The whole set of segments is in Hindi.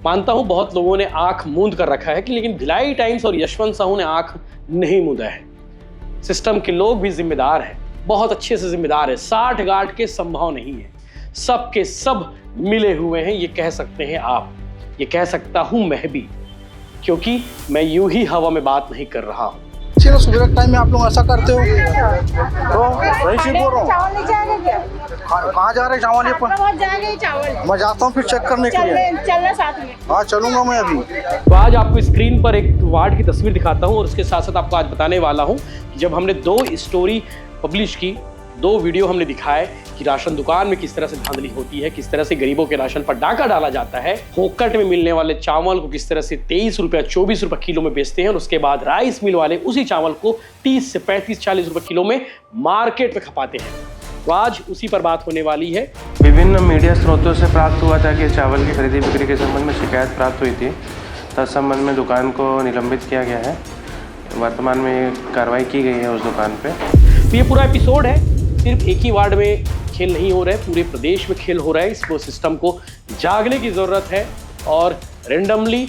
मानता हूं बहुत लोगों ने आंख मूंद कर रखा है कि लेकिन भिलाई टाइम्स और यशवंत साहू ने आंख नहीं मूंदा है। सिस्टम के लोग भी जिम्मेदार हैं, बहुत अच्छे से जिम्मेदार है। 60 गांठ के संभव नहीं है, सब के सब मिले हुए हैं, ये कह सकते हैं आप, ये कह सकता हूं मैं भी, क्योंकि मैं यूं ही हवा में बात नहीं कर रहा हूं। चलो सुबह के टाइम में आप लोग ऐसा करते हो तो वही चीज बोल रहा हूँ। चावल ले जाएगा क्या? कहाँ जा रहे हैं चावल? ये पर बहुत जाएगा ये चावल। मैं जाता हूँ फिर चेक करने के लिए। चलना साथ में। हाँ चलूंगा मैं अभी। तो आज आपको स्क्रीन पर एक वार्ड की तस्वीर दिखाता हूं और उसके साथ साथ आपको आज बताने वाला हूं कि जब हमने 2 स्टोरी पब्लिश की, 2 वीडियो हमने दिखाए कि राशन दुकान में किस तरह से धांधली होती है, किस तरह से गरीबों के राशन पर डाका डाला जाता है, फोकट में मिलने वाले चावल को किस तरह से 23 रुपया 24 रुपए किलो में बेचते हैं और उसके बाद राइस मिल वाले उसी चावल को 30 से 35-40 रुपए किलो में मार्केट में खपाते हैं। तो आज उसी पर बात होने वाली है। विभिन्न मीडिया स्रोतों से प्राप्त हुआ था कि चावल की खरीदी बिक्री के संबंध में शिकायत प्राप्त हुई थी। तत्संबंध में दुकान को निलंबित किया गया है। वर्तमान में कार्रवाई की गई है उस दुकान पे। तो ये पूरा एपिसोड है, सिर्फ एक ही वार्ड में खेल नहीं हो रहा है, पूरे प्रदेश में खेल हो रहा है। इसको सिस्टम को जागने की ज़रूरत है और रेंडमली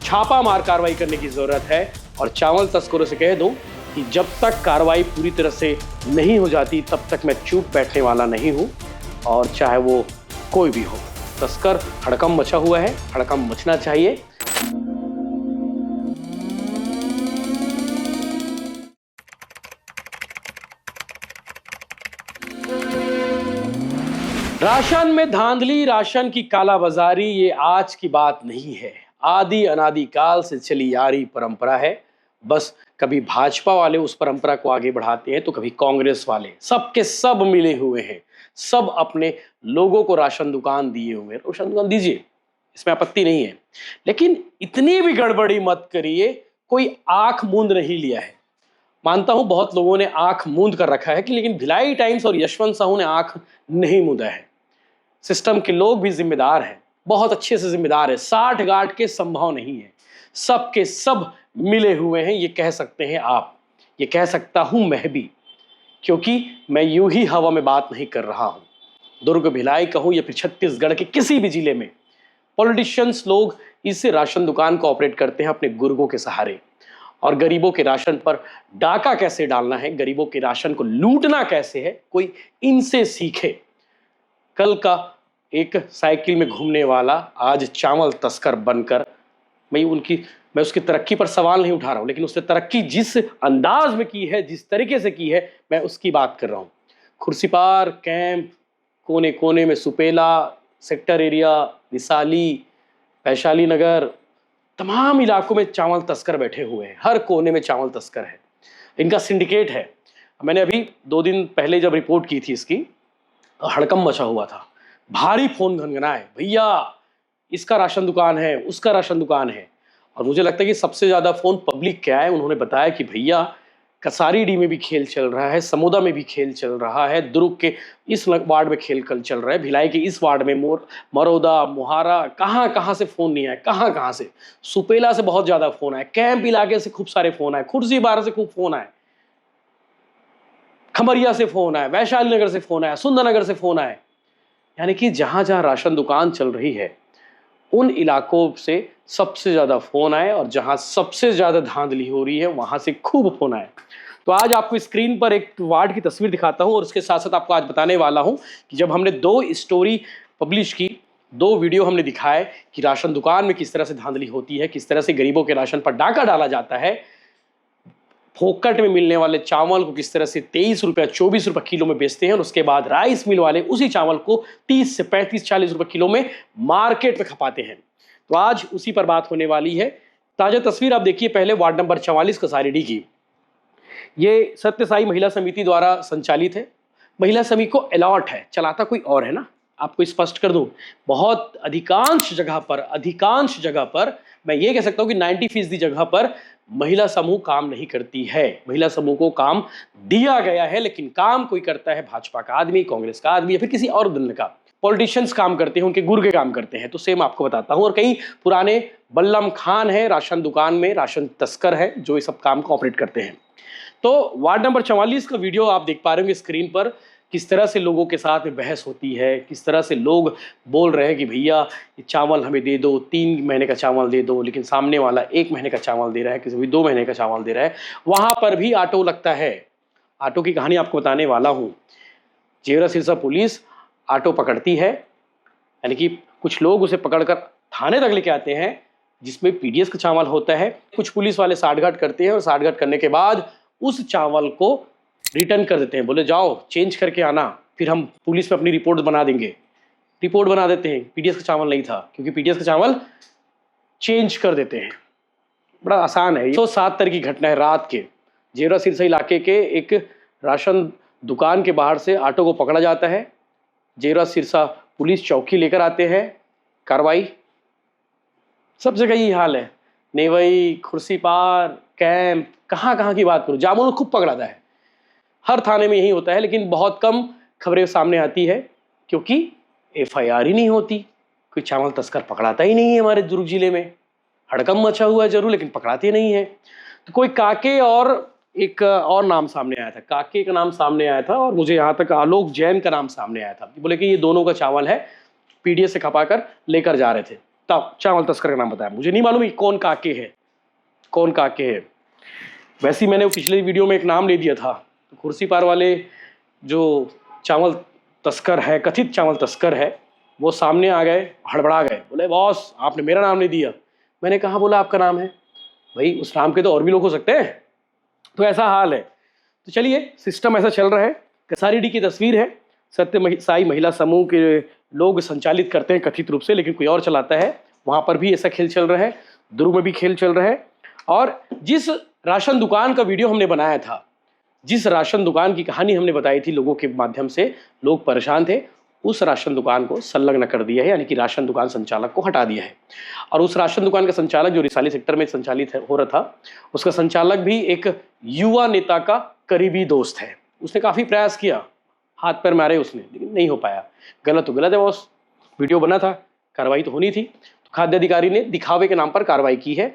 छापा मार कार्रवाई करने की ज़रूरत है। और चावल तस्करों से कह दो कि जब तक कार्रवाई पूरी तरह से नहीं हो जाती तब तक मैं चुप बैठने वाला नहीं हूँ, और चाहे वो कोई भी हो। तस्कर हड़कंप मचा हुआ है, हड़कंप मचना चाहिए। राशन में धांधली, राशन की कालाबाजारी ये आज की बात नहीं है, आदि अनादि काल से चली आ रही परंपरा है। बस कभी भाजपा वाले उस परंपरा को आगे बढ़ाते हैं तो कभी कांग्रेस वाले, सबके सब मिले हुए हैं, सब अपने लोगों को राशन दुकान दिए हुए हैं। राशन दुकान दीजिए, इसमें आपत्ति नहीं है, लेकिन इतनी भी गड़बड़ी मत करिए, कोई आंख मूंद नहीं लिया है। मानता हूं बहुत लोगों ने आंख मूंद कर रखा है कि लेकिन भिलाई टाइम्स और यशवंत साहू ने आंख नहीं मूंदा है। सिस्टम के लोग भी जिम्मेदार हैं, बहुत अच्छे से जिम्मेदार है। 60 गांठ के संभव नहीं है, सब के सब मिले हुए हैं, ये कह सकते हैं आप, ये कह सकता हूं मैं भी, क्योंकि मैं यूं ही हवा में बात नहीं कर रहा हूं। दुर्ग भिलाई कहूं या फिर छत्तीसगढ़ के किसी भी जिले में पॉलिटिशियंस लोग इस राशन दुकान को ऑपरेट करते हैं अपने गुर्गों के सहारे। और गरीबों के राशन पर डाका कैसे डालना है, गरीबों के राशन को लूटना कैसे है, कोई इनसे सीखे। कल का एक साइकिल में घूमने वाला आज चावल तस्कर बनकर, मैं उसकी तरक्की पर सवाल नहीं उठा रहा हूं, लेकिन उसने तरक्की जिस अंदाज में की है, जिस तरीके से की है, मैं उसकी बात कर रहा हूं। खुर्सीपार कैंप, कोने कोने में सुपेला सेक्टर एरिया, विशाली, वैशाली नगर, तमाम इलाकों में चावल तस्कर बैठे हुए हैं। हर कोने में चावल तस्कर है, इनका सिंडिकेट है। मैंने अभी 2 दिन पहले जब रिपोर्ट की थी इसकी, हड़कंप मचा हुआ था, भारी फोन घनघनाए, भैया इसका राशन दुकान है, उसका राशन दुकान है। और मुझे लगता है कि सबसे ज्यादा फोन पब्लिक के आए। उन्होंने बताया कि भैया कसारी डी में भी खेल चल रहा है, समोदा में भी खेल चल रहा है, दुर्ग के इस वार्ड में खेल कल चल रहा है, भिलाई के इस वार्ड में मरोदा, मोहारा, कहाँ से फोन नहीं आए, कहाँ से। सुपेला से बहुत ज्यादा फोन आए, कैंप इलाके से खूब सारे फोन आए, खुर्सीपार से खूब फोन आए, खमरिया से फोन आए, वैशाली नगर से फोन आया, सुंदरनगर से फोन आए। यानी कि जहां जहां राशन दुकान चल रही है उन इलाकों से सबसे ज्यादा फोन आए, और जहां सबसे ज्यादा धांधली हो रही है वहां से खूब फोन आए। तो आज आपको स्क्रीन पर एक वार्ड की तस्वीर दिखाता हूं और उसके साथ साथ आपको आज बताने वाला हूं कि जब हमने 2 स्टोरी पब्लिश की, 2 वीडियो हमने दिखाए कि राशन दुकान में किस तरह से धांधली होती है, किस तरह से गरीबों के राशन पर डाका डाला जाता है, फोकट में मिलने वाले चावल को किस तरह से 23 रुपया 24 रुपए किलो में बेचते हैं और उसके बाद राइस मिल वाले उसी चावल को 30 से 35-40 रुपए किलो में मार्केट में खपाते हैं। तो आज उसी पर बात होने वाली है। ताजा तस्वीर आप देखिए पहले वार्ड नंबर 44 कसारी डी की। ये सत्यसाई महिला समिति द्वारा संचालित है। महिला समिति को अलॉट है, चलाता कोई और है ना, आपको स्पष्ट कर दूं। बहुत अधिकांश जगह पर मैं ये कह सकता हूं कि 90% जगह पर महिला समूह काम नहीं करती है। महिला समूह को काम दिया गया है, लेकिन काम कोई करता है भाजपा का आदमी, कांग्रेस का आदमी या फिर किसी और दल का। पॉलिटिशियंस काम करते हैं, उनके गुर्गे काम करते हैं। तो सेम आपको बताता हूं। और कई पुराने बल्लम खान है राशन दुकान में, राशन तस्कर है जो ये सब काम को ऑपरेट करते हैं। तो वार्ड नंबर 44 का वीडियो आप देख पा रहे होंगे स्क्रीन पर किस तरह से लोगों के साथ में बहस होती है, किस तरह से लोग बोल रहे हैं कि भैया ये चावल हमें दे दो, 3 महीने का चावल दे दो, लेकिन सामने वाला 1 महीने का चावल दे रहा है, किसी भी 2 महीने का चावल दे रहा है। वहाँ पर भी ऑटो लगता है। ऑटो की कहानी आपको बताने वाला हूँ। जेवरा सिरसा पुलिस ऑटो पकड़ती है, यानी कि कुछ लोग उसे पकड़कर थाने तक लेके आते हैं जिसमें पीडीएस का चावल होता है। कुछ पुलिस वाले साठगांठ करते हैं और साठगांठ करने के बाद उस चावल को रिटर्न कर देते हैं, बोले जाओ चेंज करके आना, फिर हम पुलिस में अपनी रिपोर्ट बना देंगे। रिपोर्ट बना देते हैं, पीडीएस का चावल नहीं था, क्योंकि पीडीएस का चावल चेंज कर देते हैं। बड़ा आसान है। 107 तरह की घटना है। रात के जेवरा सिरसा इलाके के एक राशन दुकान के बाहर से ऑटो को पकड़ा जाता है। जेवरा सिरसा पुलिस चौकी लेकर आते हैं, कार्रवाई। सब जगह यही हाल है। नेवई, खुर्सीपार, कैंप, कहाँ की बात करूँ, जामुन खूब पकड़ाता है। हर थाने में यही होता है, लेकिन बहुत कम खबरें सामने आती है क्योंकि एफआईआर ही नहीं होती। कोई चावल तस्कर पकड़ाता ही नहीं है हमारे दुर्ग जिले में। हड़कंप मचा हुआ है जरूर, लेकिन पकड़ाते नहीं है। तो कोई काके और एक और नाम सामने आया था, काके का नाम सामने आया था, और मुझे यहाँ तक आलोक जैन का नाम सामने आया था। बोले कि ये दोनों का चावल है, पीडीएस से खपाकर लेकर जा रहे थे। तब चावल तस्कर का नाम बताया। मुझे नहीं मालूम कौन काके है, कौन काके है। वैसे ही मैंने पिछले वीडियो में एक नाम ले दिया था। तो खुर्सीपार वाले जो चावल तस्कर है, कथित चावल तस्कर है, वो सामने आ गए, हड़बड़ा गए, बोले बॉस आपने मेरा नाम नहीं दिया। मैंने कहा बोला आपका नाम है भाई, उस नाम के तो और भी लोग हो सकते हैं। तो ऐसा हाल है। तो चलिए, सिस्टम ऐसा चल रहा है। कसारीडी की तस्वीर है। सत्य साई महिला समूह के लोग संचालित करते हैं कथित रूप से, लेकिन कोई और चलाता है। वहाँ पर भी ऐसा खेल चल रहा है, दुर्ग में भी खेल चल रहा है। और जिस राशन दुकान का वीडियो हमने बनाया था, जिस राशन दुकान की कहानी हमने बताई थी लोगों के माध्यम से, लोग परेशान थे, उस राशन दुकान को संलग्न कर दिया है, यानी कि राशन दुकान संचालक को हटा दिया है। और उस राशन दुकान का संचालक जो रिसाली सेक्टर में संचालित हो रहा था, उसका संचालक भी एक युवा नेता का करीबी दोस्त है। उसने काफ़ी प्रयास किया, हाथ पैर मारे उसने, लेकिन नहीं हो पाया। गलत तो गलत है बॉस, वीडियो बना था, कार्रवाई तो होनी थी। तो खाद्य अधिकारी ने दिखावे के नाम पर कार्रवाई की है।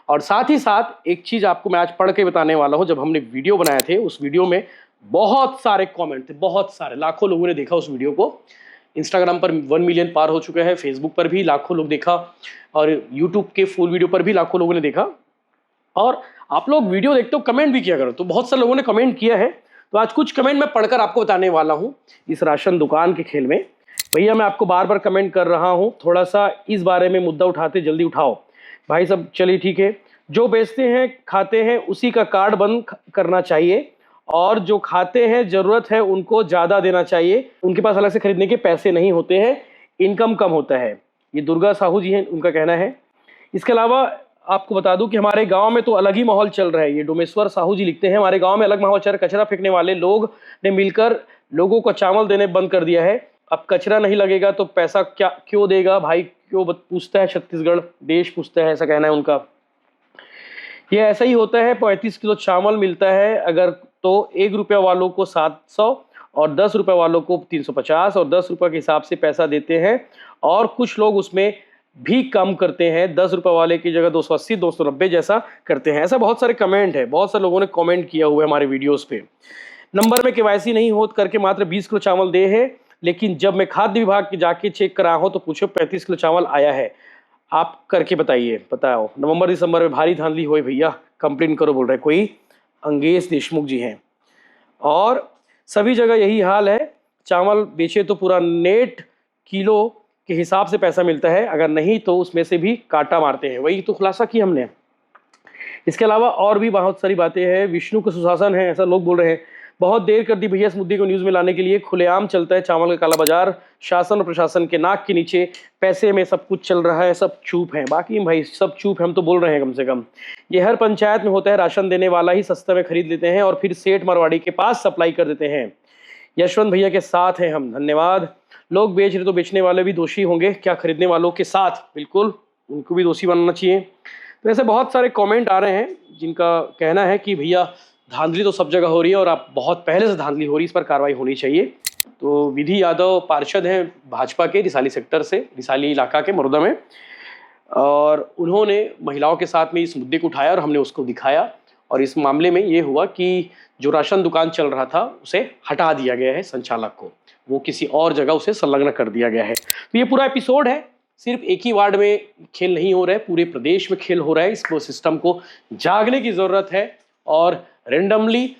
और साथ ही साथ एक चीज़ आपको मैं आज पढ़ के बताने वाला हूँ। जब हमने वीडियो बनाए थे, उस वीडियो में बहुत सारे कमेंट थे, बहुत सारे, लाखों लोगों ने देखा उस वीडियो को। इंस्टाग्राम पर 1 मिलियन पार हो चुके हैं, फेसबुक पर भी लाखों लोग देखा, और यूट्यूब के फुल वीडियो पर भी लाखों लोगों ने देखा। और आप लोग वीडियो देखते हो, कमेंट भी किया करो। तो बहुत सारे लोगों ने कमेंट किया है। तो आज कुछ कमेंट मैं पढ़कर आपको बताने वाला हूँ इस राशन दुकान के खेल में। भैया मैं आपको बार बार कमेंट कर रहा हूँ, थोड़ा सा इस बारे में मुद्दा उठाते, जल्दी उठाओ भाई सब। चलिए ठीक है, जो बेचते हैं खाते हैं उसी का कार्ड बंद करना चाहिए, और जो खाते हैं जरूरत है उनको ज़्यादा देना चाहिए। उनके पास अलग से खरीदने के पैसे नहीं होते हैं, इनकम कम होता है। ये दुर्गा साहू जी हैं, उनका कहना है। इसके अलावा आपको बता दूं कि हमारे गांव में तो अलग ही माहौल चल रहा है। ये डोमेश्वर साहू जी लिखते हैं, हमारे गांव में अलग माहौल चल रहा है। कचरा फेंकने वाले लोग ने मिलकर लोगों को चावल देने बंद कर दिया है। अब कचरा नहीं लगेगा तो पैसा क्या क्यों देगा भाई, क्यों पूछता है छत्तीसगढ़ देश, पूछता है, ऐसा कहना है उनका। ये ऐसा ही होता है। 35 किलो चावल मिलता है अगर, तो 1 रुपया वालों को 700 और 10 रुपये वालों को 350 और 10 रुपये के हिसाब से पैसा देते हैं। और कुछ लोग उसमें भी कम करते हैं, 10 रुपये वाले की जगह 280 290 जैसा करते हैं। ऐसा बहुत सारे कमेंट है, बहुत सारे लोगों ने कमेंट किया हुआ है हमारे वीडियोस पे। नंबर में केवाईसी नहीं हो करके मात्र 20 किलो चावल दे है, लेकिन जब मैं खाद्य विभाग के जाके चेक करा हूँ तो पूछो 35 किलो चावल आया है। आप करके बताइए, बताओ। नवंबर दिसंबर में भारी धांधली हुई भैया, कंप्लेन करो बोल रहे कोई अंगेश देशमुख जी हैं। और सभी जगह यही हाल है, चावल बेचे तो पूरा नेट किलो के हिसाब से पैसा मिलता है, अगर नहीं तो उसमें से भी काटा मारते हैं। वही तो खुलासा की हमने। इसके अलावा और भी बहुत सारी बातें हैं। विष्णु का सुशासन है, ऐसा लोग बोल रहे हैं। बहुत देर कर दी भैया इस मुद्दे को न्यूज़ में लाने के लिए। खुलेआम चलता है चावल का काला बाजार, शासन और प्रशासन के नाक के नीचे पैसे में सब कुछ चल रहा है, सब चुप हैं। बाकी भाई सब चुप है, हम तो बोल रहे हैं कम से कम। ये हर पंचायत में होता है, राशन देने वाला ही सस्ता में खरीद लेते हैं और फिर सेठ मारवाड़ी के पास सप्लाई कर देते हैं। यशवंत भैया के साथ हैं हम, धन्यवाद। लोग बेच रहे तो बेचने वाले भी दोषी होंगे क्या, खरीदने वालों के साथ? बिल्कुल, उनको भी दोषी बनाना चाहिए। तो ऐसे बहुत सारे कमेंट आ रहे हैं जिनका कहना है कि भैया धांधली तो सब जगह हो रही है और आप बहुत पहले से धांधली हो रही है, इस पर कार्रवाई होनी चाहिए। तो विधि यादव पार्षद हैं भाजपा के, रिसाली सेक्टर से, रिसाली इलाका के, मरोदा में, और उन्होंने महिलाओं के साथ में इस मुद्दे को उठाया और हमने उसको दिखाया। और इस मामले में ये हुआ कि जो राशन दुकान चल रहा था उसे हटा दिया गया है, संचालक को वो किसी और जगह उसे संलग्न कर दिया गया है। तो ये पूरा एपिसोड है, सिर्फ एक ही वार्ड में खेल नहीं हो रहा है, पूरे प्रदेश में खेल हो रहा है। इसको सिस्टम को जागने की ज़रूरत है और रेंडमली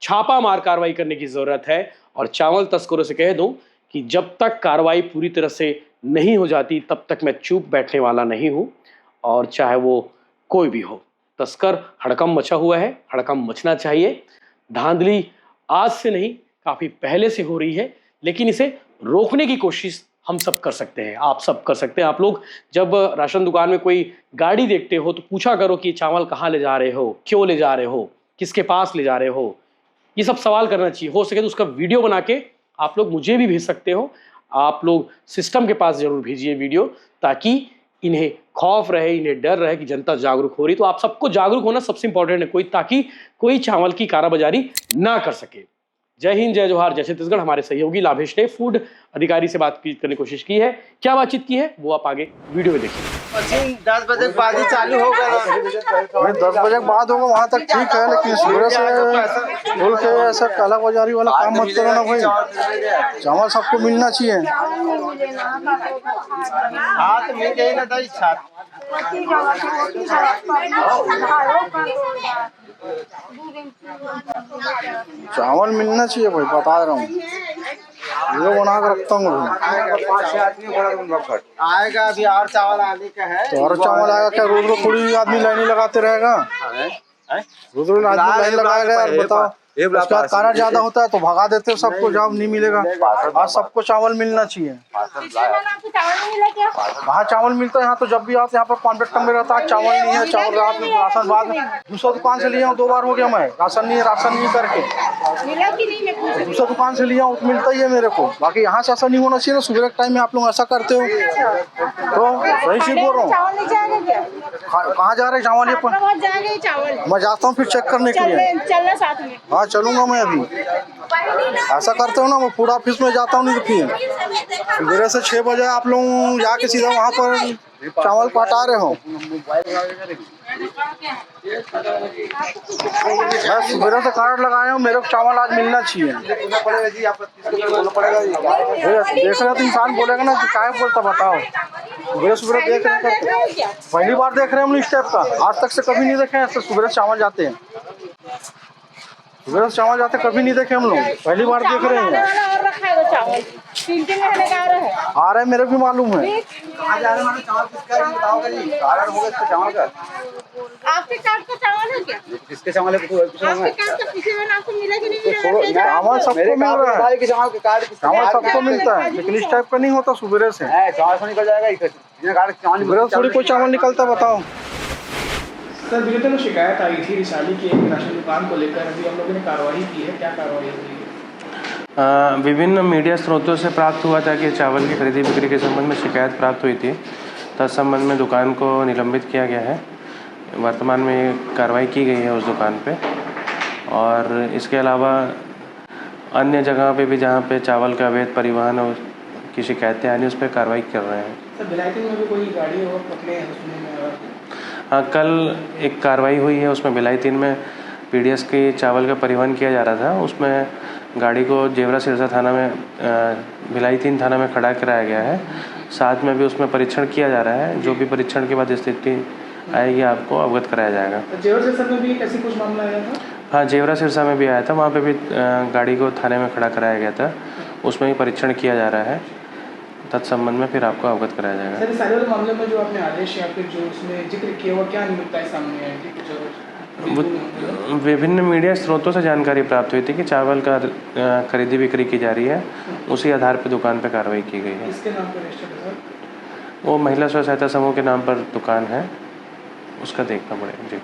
छापा मार कार्रवाई करने की ज़रूरत है। और चावल तस्करों से कह दूं कि जब तक कार्रवाई पूरी तरह से नहीं हो जाती तब तक मैं चुप बैठने वाला नहीं हूं, और चाहे वो कोई भी हो। तस्कर हड़कंप मचा हुआ है, हड़कंप मचना चाहिए। धांधली आज से नहीं, काफ़ी पहले से हो रही है, लेकिन इसे रोकने की कोशिश हम सब कर सकते हैं, आप सब कर सकते हैं। आप लोग जब राशन दुकान में कोई गाड़ी देखते हो तो पूछा करो कि चावल कहाँ ले जा रहे हो, क्यों ले जा रहे हो, किसके पास ले जा रहे हो, ये सब सवाल करना चाहिए। हो सके तो उसका वीडियो बना के आप लोग मुझे भी भेज सकते हो। आप लोग सिस्टम के पास जरूर भेजिए वीडियो, ताकि इन्हें खौफ रहे, इन्हें डर रहे कि जनता जागरूक हो रही। तो आप सबको जागरूक होना सबसे इंपॉर्टेंट है, ताकि कोई चावल की कालाबाजारी ना कर सके। जय हिंद, जय जोहार, जय छत्तीसगढ़। हमारे सहयोगी लाभेश ने फूड अधिकारी से बातचीत करने की कोशिश की है। क्या बातचीत की है वो आप आगे वीडियो में देखिए। 10 बजे के बाद ही चालू होगा। 10 बजे के बाद होगा, वहाँ तक ठीक है, लेकिन सुबह से बोल के ऐसा कालाबाजारी वाला काम मत करो ना भाई। चावल सबको मिलना चाहिए। हाँ तो मिल जाएगा ना इच्छा। चावल मिलना चाहिए भाई, बता रहा हूँ, ये बना कर रखता हूँ। आएगा अभी और चावल आने का है, तो और चावल आएगा क्या? रोज रोज थोड़ी आदमी लाइन लगाते रहेगा, रोज रोज आदमी लाइन लगाएगा यार, बताओ। उसके बाद कारण ज्यादा होता है तो भगा देते हो सबको, जब नहीं मिलेगा। आज सबको चावल मिलना चाहिए। कहाँ चावल मिलता है? यहाँ तो जब भी आते यहाँ पर कॉन्ट्रैक्ट में रहता है, चावल नहीं है, चावल रात में राशन बाद में दूसरा दुकान से लिया हूँ, 2 बार हो गया मैं, राशन नहीं करके दूसरा दुकान से लिया हूँ, तो मिलता ही है मेरे को। बाकी यहाँ से ऐसा नहीं होना चाहिए ना, सुबह के टाइम में आप लोग ऐसा करते हो तो सही से बोल रहा हूँ। कहाँ जा रहे हैं चावल? ये मैं जाता हूँ फिर चेक करने के लिए। हाँ चलूंगा मैं अभी। ऐसा करते हो ना, मैं फूड ऑफिस में जाता हूँ, नहीं तो फिर सुबह से 6 बजे आप लोग जाके सीधा वहाँ पर चावल को हटा रहे हो। मैं सुबह से कार्ड लगाया हूँ, मेरे को चावल आज मिलना चाहिए। देख रहे तो इंसान बोलेगा ना कि क्या बोलता, बताओ। सुबह देख रहे हैं, पहली बार देख रहे हैं हम इस टाइप का, आज तक से कभी नहीं देखे ऐसे सुबह चावल जाते हैं। सुबह चावल जाते कभी नहीं देखे हम लोग, पहली बार देख रहे हैं। आ रहे मेरे भी मालूम है। आपके कार्ड का चावल है क्या? किसके चावल है? आपके कार्ड का किसी में आपको मिला कि नहीं मिला? चावल सबको मिल रहा है, चावल सबको मिलता है, लेकिन इस टाइप का नहीं होता। सुबह से चावल निकल जाएगा, थोड़ी कोई चावल निकलता, बताओ। सर विगत में शिकायत आई थी रिसाली की एक राशन दुकान को लेकर, अभी हम लोगों ने कार्रवाई की है, क्या कार्रवाई हुई है? विभिन्न मीडिया स्रोतों से प्राप्त हुआ था कि चावल की खरीदी बिक्री के संबंध में शिकायत प्राप्त हुई थी। तत्संबंध में दुकान को निलंबित किया गया है। वर्तमान में कार्रवाई की गई है उस दुकान पे, और इसके अलावा अन्य जगह पे भी जहाँ पे चावल का अवैध परिवहन की शिकायतें आनी, उस पर कार्रवाई कर रहे हैं। सर बिलायती में भी कोई गाड़ी और पकड़े हैं उसमें? हाँ, कल एक कार्रवाई हुई है, उसमें भिलाई 3 में पीडीएस के चावल का परिवहन किया जा रहा था। उसमें गाड़ी को जेवरा सिरसा थाना में, भिलाई 3 थाना में खड़ा कराया गया है। साथ में भी उसमें परीक्षण किया जा रहा है, जो भी परीक्षण के बाद स्थिति आएगी आपको अवगत कराया जाएगा। जेवरा सिरसा में भी ऐसी कुछ मामला आया था? हाँ, जेवरा सिरसा में भी आया था, वहाँ पे भी गाड़ी को थाने में खड़ा कराया गया था, उसमें भी परीक्षण किया जा रहा है। तत्संबंध में फिर आपको अवगत कराया जाएगा। सर, सारे वाले मामले में जो आपने आदेश या फिर जो उसमें जिक्र किया हुआ, क्या अनियमितताएं सामने आई थी? विभिन्न मीडिया स्रोतों से जानकारी प्राप्त हुई थी कि चावल का खरीदी बिक्री की जा रही है, उसी आधार पर दुकान पर कार्रवाई की गई है। किसके नाम पर रजिस्टर्ड है सर? वो महिला स्व सहायता समूह के नाम पर दुकान है, उसका देखना पड़ेगा जी।